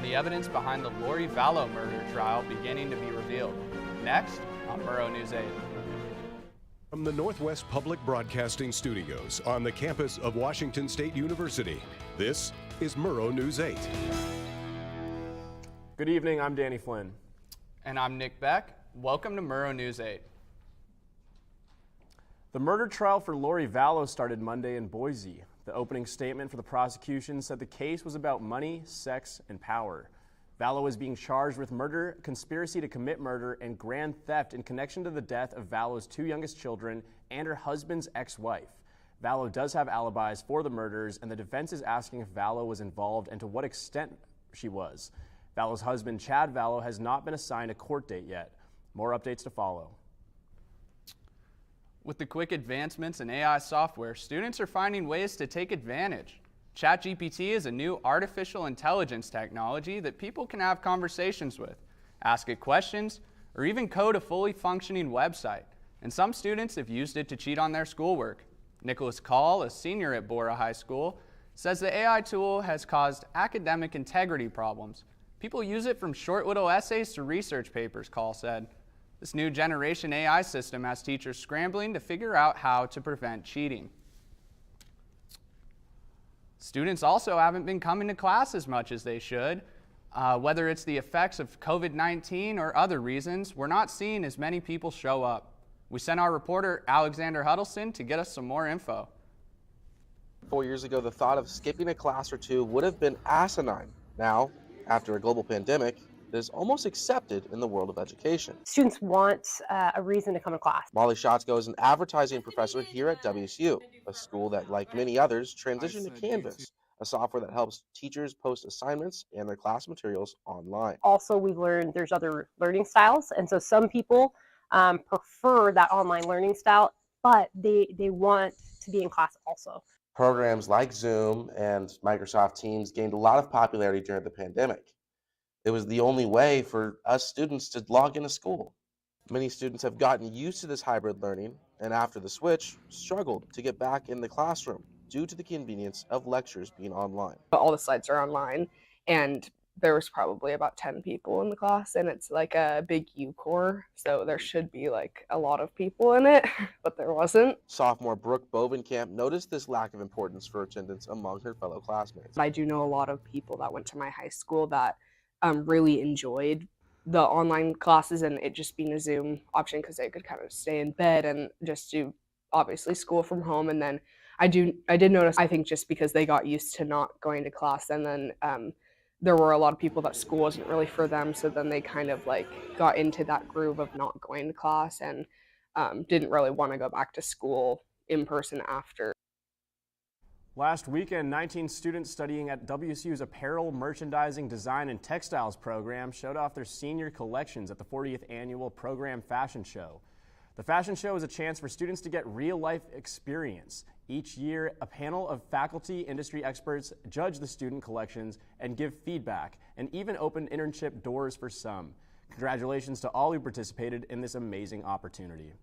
the evidence behind the Lori Vallow murder trial beginning to be revealed. Next on Murrow News 8. From the Northwest Public Broadcasting Studios on the campus of Washington State University, this is Murrow News 8. Good evening, I'm Danny Flynn. And I'm Nick Beck. Welcome to Murrow News 8. The murder trial for Lori Vallow started Monday in Boise. The opening statement for the prosecution said the case was about money, sex, and power. Vallow is being charged with murder, conspiracy to commit murder, and grand theft in connection to the death of Vallow's two youngest children and her husband's ex-wife. Vallow does have alibis for the murders, and the defense is asking if Vallow was involved and to what extent she was. Vallow's husband, Chad Vallow, has not been assigned a court date yet. More updates to follow. With the quick advancements in AI software, students are finding ways to take advantage. ChatGPT is a new artificial intelligence technology that people can have conversations with, ask it questions, or even code a fully functioning website. And some students have used it to cheat on their schoolwork. Nicholas Call, a senior at Bora High School, says the AI tool has caused academic integrity problems. People use it from short little essays to research papers, Call said. This new generation AI system has teachers scrambling to figure out how to prevent cheating. Students also haven't been coming to class as much as they should. Whether it's the effects of COVID-19 or other reasons, we're not seeing as many people show up. We sent our reporter, Alexander Huddleston, to get us some more info. 4 years ago, the thought of skipping a class or two would have been asinine. Now, after a global pandemic, it is almost accepted in the world of education. Students want a reason to come to class. Molly Schatzko is an advertising professor here at WSU, a school that, like many others, transitioned to Canvas, a software that helps teachers post assignments and their class materials online. Also, we've learned there's other learning styles, and so some people prefer that online learning style, but they want to be in class also. Programs like Zoom and Microsoft Teams gained a lot of popularity during the pandemic. It was the only way for us students to log into school. Many students have gotten used to this hybrid learning, and after the switch, struggled to get back in the classroom due to the convenience of lectures being online. All the slides are online, and there was probably about 10 people in the class, and it's like a big U core, so there should be like a lot of people in it, but there wasn't. Sophomore Brooke Bovenkamp noticed this lack of importance for attendance among her fellow classmates. I do know a lot of people that went to my high school that really enjoyed the online classes and it just being a Zoom option because they could kind of stay in bed and just do obviously school from home. And then I did notice, I think just because they got used to not going to class, and then there were a lot of people that school wasn't really for them, so then they kind of like got into that groove of not going to class and didn't really want to go back to school in person after. Last weekend, 19 students studying at WSU's Apparel, Merchandising, Design, and Textiles program showed off their senior collections at the 40th Annual Program Fashion Show. The fashion show is a chance for students to get real-life experience. Each year, a panel of faculty industry experts judge the student collections and give feedback, and even open internship doors for some. Congratulations to all who participated in this amazing opportunity.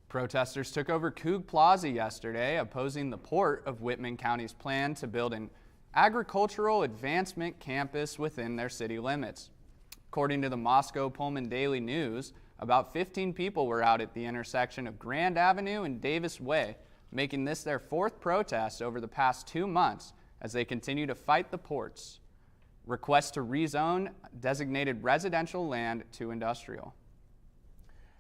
Protesters took over Coug Plaza yesterday, opposing the Port of Whitman County's plan to build an agricultural advancement campus within their city limits. According to the Moscow Pullman Daily News, about 15 people were out at the intersection of Grand Avenue and Davis Way, making this their fourth protest over the past 2 months as they continue to fight the ports. Requests to rezone designated residential land to industrial.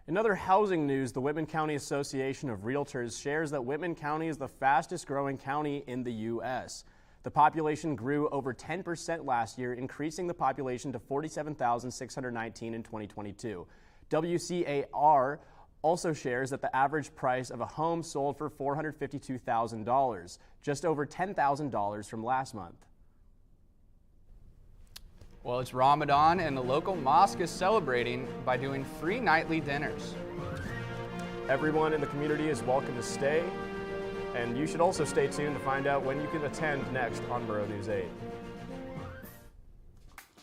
In other housing news, the Whitman County Association of Realtors shares that Whitman County is the fastest growing county in the U.S. The population grew over 10% last year, increasing the population to 47,619 in 2022. WCAR also shares that the average price of a home sold for $452,000, just over $10,000 from last month. Well, it's Ramadan, and the local mosque is celebrating by doing free nightly dinners. Everyone in the community is welcome to stay, and you should also stay tuned to find out when you can attend next on Murrow News 8.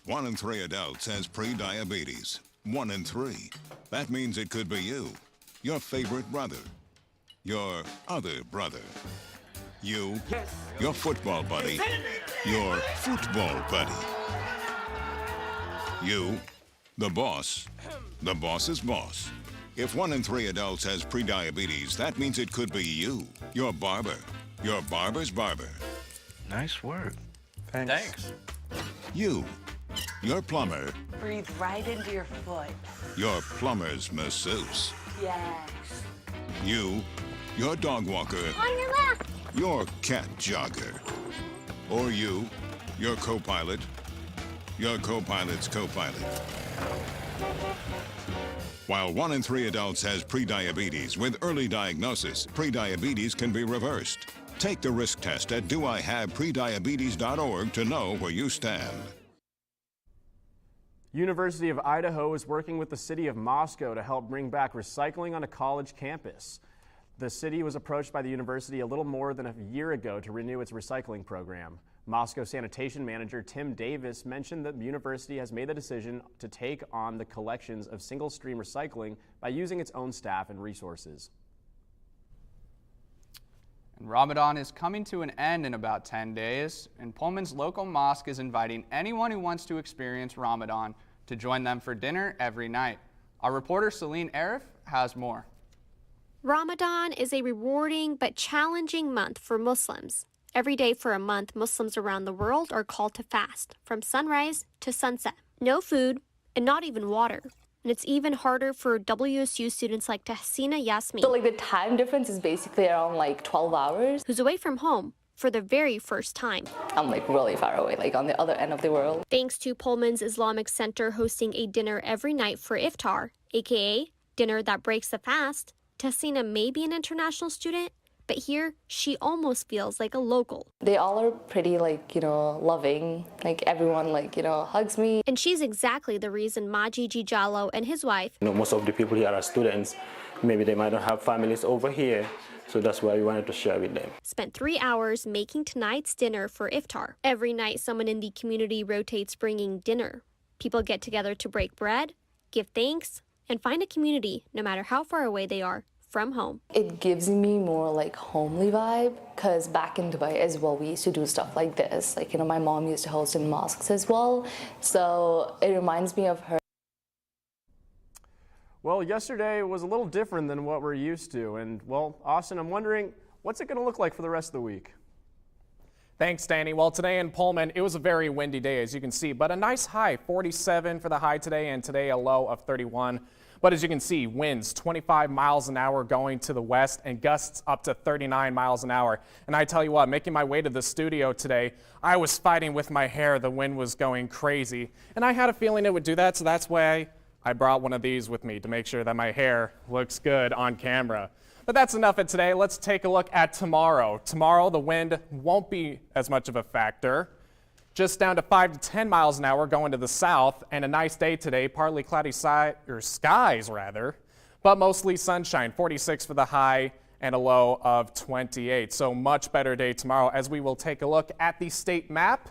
1 in 3 adults has pre-diabetes. 1 in 3. That means it could be you, your favorite brother, your other brother. You, your football buddy, your football buddy. You, the boss's boss. If 1 in 3 adults has prediabetes, that means it could be you, your barber, your barber's barber. Nice work. Thanks. You, your plumber, Breathe right into your foot. your plumber's masseuse. Yes. You, your dog walker, On your left. your cat jogger. Or you, your co-pilot, your co-pilot's co-pilot. While 1 in 3 adults has prediabetes, with early diagnosis, prediabetes can be reversed. Take the risk test at doihaveprediabetes.org to know where you stand. University of Idaho is working with the city of Moscow to help bring back recycling on a college campus. The city was approached by the university a little more than a year ago to renew its recycling program. Moscow sanitation manager Tim Davis mentioned that the university has made the decision to take on the collections of single-stream recycling by using its own staff and resources. And Ramadan is coming to an end in about 10 days, and Pullman's local mosque is inviting anyone who wants to experience Ramadan to join them for dinner every night. Our reporter Celine Arif has more. Ramadan is a rewarding but challenging month for Muslims. Every day for a month, Muslims around the world are called to fast, from sunrise to sunset. No food, and not even water. And it's even harder for WSU students like Tahsina Yasmin. So the time difference is basically around 12 hours. Who's away from home for the very first time. I'm really far away, on the other end of the world. Thanks to Pullman's Islamic Center hosting a dinner every night for iftar, aka dinner that breaks the fast, Tahsina may be an international student, but here she almost feels like a local. They all are pretty loving. Everyone hugs me. And she's exactly the reason Majiji Jallo and his wife, most of the people here are students. Maybe they might not have families over here, so that's why we wanted to share with them. spent 3 hours making tonight's dinner for iftar. Every night someone in the community rotates bringing dinner. People get together to break bread, give thanks, and find a community no matter how far away they are from home. It gives me more homely vibe, because back in Dubai as well, we used to do stuff like this. My mom used to host in mosques as well, so it reminds me of her. Well, yesterday was a little different than what we're used to, and Austin, I'm wondering, what's it going to look like for the rest of the week? Thanks, Danny. Well, today in Pullman, it was a very windy day, as you can see, but a nice high, 47 for the high today, and today a low of 31. But as you can see, winds 25 miles an hour going to the west and gusts up to 39 miles an hour. And I tell you what, making my way to the studio today, I was fighting with my hair. The wind was going crazy. And I had a feeling it would do that, so that's why I brought one of these with me to make sure that my hair looks good on camera. But that's enough of today. Let's take a look at tomorrow. Tomorrow, the wind won't be as much of a factor. Just down to 5 to 10 miles an hour going to the south, and a nice day today, partly cloudy skies, but mostly sunshine, 46 for the high and a low of 28. So much better day tomorrow as we will take a look at the state map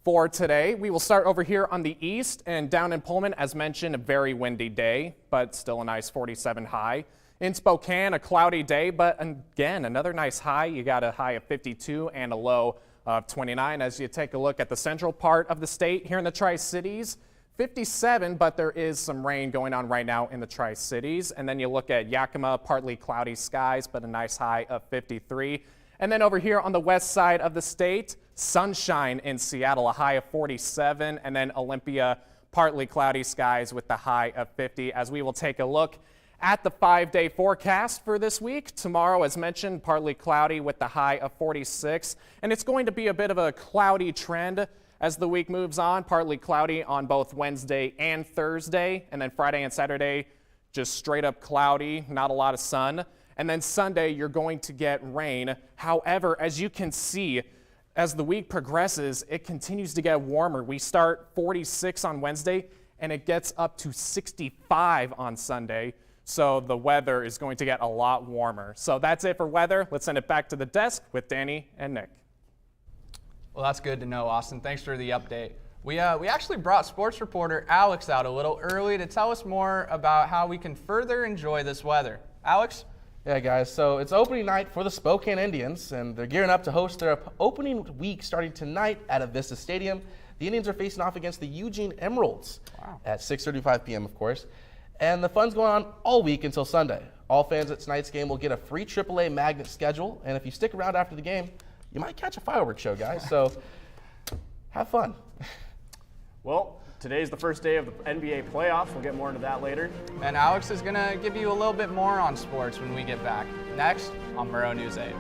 for today. We will start over here on the east and down in Pullman, as mentioned, a very windy day, but still a nice 47 high. In Spokane, a cloudy day, but again, another nice high. You got a high of 52 and a low of 29. As you take a look at the central part of the state here in the Tri-Cities, 57, but there is some rain going on right now in the Tri-Cities. And then you look at Yakima, partly cloudy skies, but a nice high of 53. And then over here on the west side of the state, sunshine in Seattle, a high of 47. And then Olympia, partly cloudy skies with the high of 50. As we will take a look at the 5-day forecast for this week. Tomorrow, as mentioned, partly cloudy with the high of 46. And it's going to be a bit of a cloudy trend as the week moves on. Partly cloudy on both Wednesday and Thursday. And then Friday and Saturday, just straight up cloudy, not a lot of sun. And then Sunday, you're going to get rain. However, as you can see, as the week progresses, it continues to get warmer. We start 46 on Wednesday, and it gets up to 65 on Sunday. So the weather is going to get a lot warmer. So that's it for weather. Let's send it back to the desk with Danny and Nick. Well, that's good to know, Austin. Thanks for the update. We actually brought sports reporter Alex out a little early to tell us more about how we can further enjoy this weather. Alex, Yeah, guys, so it's opening night for the Spokane Indians, and they're gearing up to host their opening week starting tonight at Avista Stadium. The Indians are facing off against the Eugene Emeralds at 6:35 p.m., of course. And the fun's going on all week until Sunday. All fans at tonight's game will get a free AAA magnet schedule, and if you stick around after the game, you might catch a fireworks show, guys, so have fun. Well, today's the first day of the NBA playoffs. We'll get more into that later. And Alex is going to give you a little bit more on sports when we get back. Next on Murrow News 8.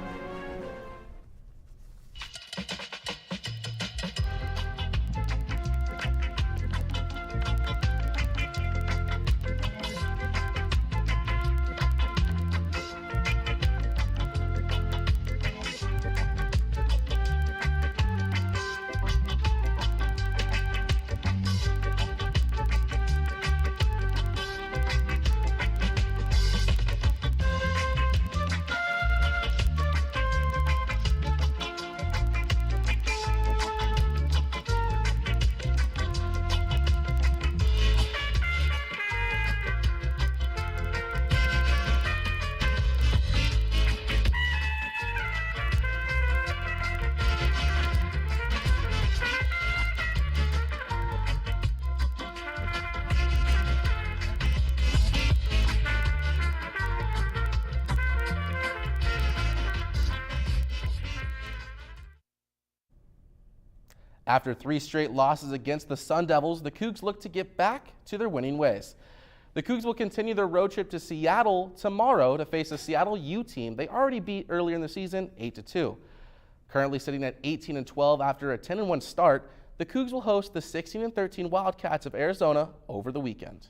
After 3 straight losses against the Sun Devils, the Cougs look to get back to their winning ways. The Cougs will continue their road trip to Seattle tomorrow to face a Seattle U team they already beat earlier in the season 8-2. Currently sitting at 18-12 after a 10-1 start, the Cougs will host the 16-13 Wildcats of Arizona over the weekend.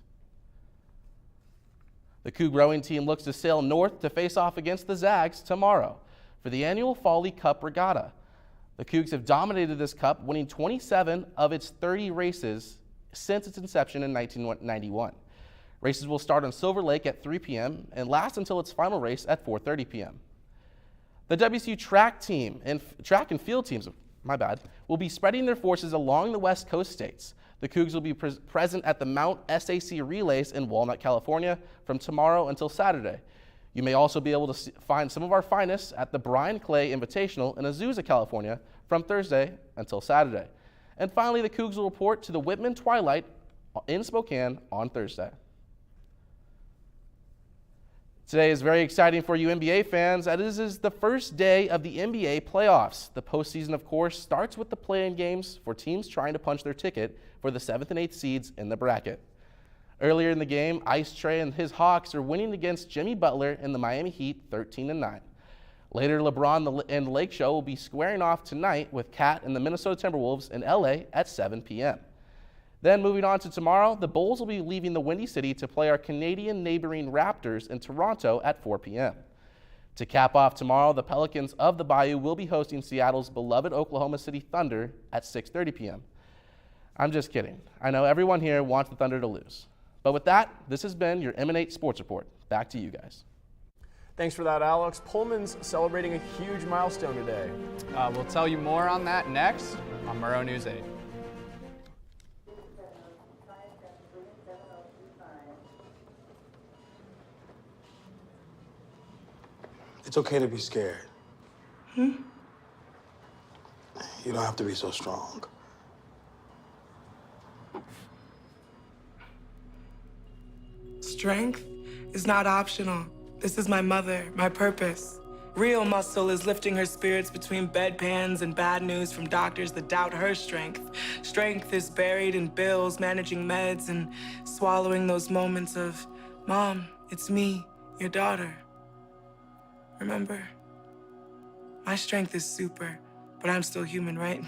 The Coug rowing team looks to sail north to face off against the Zags tomorrow for the annual Fall League Cup Regatta. The Cougs have dominated this cup, winning 27 of its 30 races since its inception in 1991. Races will start on Silver Lake at 3 p.m. and last until its final race at 4:30 p.m. The WSU track and field teams, will be spreading their forces along the West Coast states. The Cougs will be present at the Mount SAC Relays in Walnut, California from tomorrow until Saturday. You may also be able to find some of our finest at the Brian Clay Invitational in Azusa, California from Thursday until Saturday. And finally, the Cougs will report to the Whitman Twilight in Spokane on Thursday. Today is very exciting for you NBA fans, as this is the first day of the NBA playoffs. The postseason, of course, starts with the play-in games for teams trying to punch their ticket for the 7th and 8th seeds in the bracket. Earlier in the game, Ice Trae and his Hawks are winning against Jimmy Butler and the Miami Heat 13-9. Later, LeBron and the Lake Show will be squaring off tonight with Cat and the Minnesota Timberwolves in LA at 7 p.m. Then moving on to tomorrow, the Bulls will be leaving the Windy City to play our Canadian neighboring Raptors in Toronto at 4 p.m. To cap off tomorrow, the Pelicans of the Bayou will be hosting Seattle's beloved Oklahoma City Thunder at 6:30 p.m. I'm just kidding. I know everyone here wants the Thunder to lose. But with that, this has been your M&8 Sports Report. Back to you guys. Thanks for that, Alex. Pullman's celebrating a huge milestone today. We'll tell you more on that next on Murrow News 8. It's okay to be scared. You don't have to be so strong. Strength is not optional. This is my mother, my purpose. Real muscle is lifting her spirits between bedpans and bad news from doctors that doubt her strength. Strength is buried in bills, managing meds, and swallowing those moments of, Mom, it's me, your daughter. Remember? My strength is super, but I'm still human, right?